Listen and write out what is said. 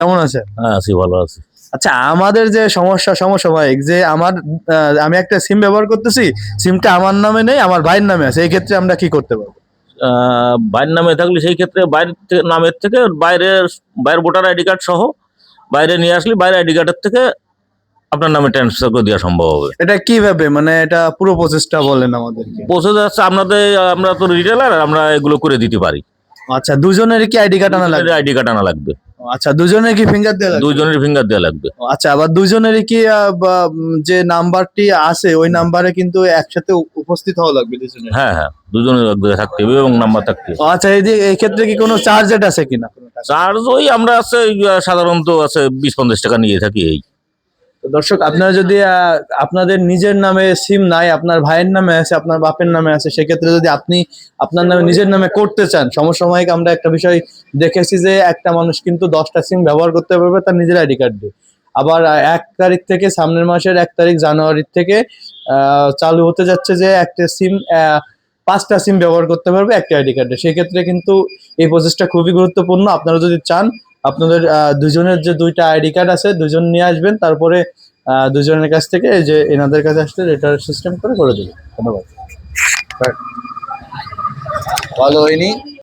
কেমন আছেন? হ্যাঁ, আছি ভালো আছি। আচ্ছা, আমাদের যে সমসাময়িক যে আমি একটা সিম ব্যবহার করতেছি, সিমটা আমার নামে নেই, আমার ভাইয়ের নামে আছে। এই ক্ষেত্রে আমরা কি করতে পারবো? বাইরের নামে থাকলে সেই ক্ষেত্রে নামের থেকে বাইরের ভোটার আইডি কার্ড সহ বাইরে নিয়ে আসলে বাইরের আইডি কার্ডের থেকে আপনার নামে ট্রান্সফার করে দেওয়া সম্ভব হবে। এটা কিভাবে, মানে এটা পুরো প্রসেসটা বলেন আমাদেরকে। প্রসেস আছে আমরা তো রিটেলার, আমরা এগুলো করে দিতে পারি। আচ্ছা, দুজনেরই কি আইডি কার্ড আনা লাগবে? আইডি কার্ড আনা লাগবে, আচ্ছা, দুজনের কি ফিঙ্গার দেওয়া লাগবে? দুইজনের ফিঙ্গার দেওয়া লাগবে। আচ্ছা, আবার দুজনেরই কি যে নাম্বারটি আছে ওই নাম্বারে কিন্তু একসাথে উপস্থিত হওয়া লাগবে দুজনের? হ্যাঁ হ্যাঁ, দুজনের এক জায়গায় থাকতে হবে এবং নাম্বার থাকতে হবে। আচ্ছা, এই ক্ষেত্রে কি কোনো চার্জ আছে কিনা? চার্জ ওই আমরা আছে সাধারণত আছে 20-50 টাকা নিয়ে থাকি এই। তো দর্শক, আপনারা যদি আপনাদের নিজের নামে সিম নাই, আপনার ভাইয়ের নামে আছে, আপনার বাপের নামে আছে, সেক্ষেত্রে যদি আপনি আপনার নামে নিজের নামে করতে চান, সমসাময়িক আমরা একটা বিষয় দেখেছি যে একটা মানুষ কিন্তু 10টা সিম ব্যবহার করতে পারবে তার নিজের আইডি কার্ড দিয়ে। আবার 1 তারিখ থেকে, সামনের মাসের 1 তারিখ জানুয়ারি থেকে চালু হতে যাচ্ছে যে একটা সিম 5টা সিম ব্যবহার করতে পারবে একটা আইডি কার্ডে। সেক্ষেত্রে কিন্তু এই প্রসেসটা খুবই গুরুত্বপূর্ণ। আপনারা যদি চান, আপনাদের দুজনের যে 2টা আইডি কার্ড আছে দুজন নিয়ে আসবেন, তারপরে দুজনের কাছ থেকে এই যে এনাদের কাছে আসলে এটার সিস্টেম করে দেবে। ধন্যবাদ। ভালো হয়নি।